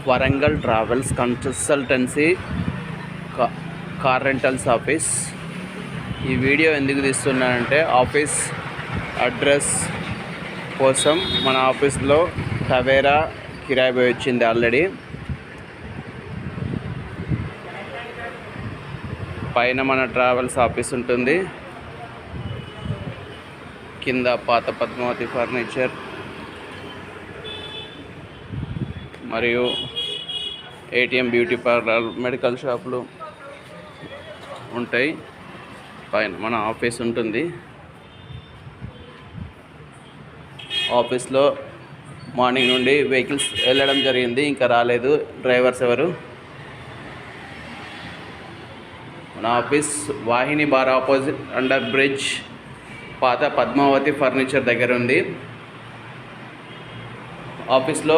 Warangal travels consultancy car rentals office. ఈ video ఎందుకు తీస్తున్నానంటే office address కోసం. మన ఆఫీస్లో టవేరా కిరాయి పోయి వచ్చింది ఆల్రెడీ. పైన మన ట్రావెల్స్ ఆఫీస్ ఉంటుంది, కింద పాత పద్మావతి ఫర్నిచర్ మరియు ఏటీఎం, బ్యూటీ పార్లర్, మెడికల్ షాపులు ఉంటాయి. పైన మన ఆఫీస్ ఉంటుంది. ఆఫీస్లో మార్నింగ్ నుండి వెహికల్స్ వెళ్ళడం జరిగింది, ఇంకా రాలేదు డ్రైవర్స్ ఎవరు. మన ఆఫీస్ వాహిని బార్ ఆపోజిట్ అండర్ బ్రిడ్జ్ పాత పద్మావతి ఫర్నిచర్ దగ్గర ఉంది. ఆఫీస్లో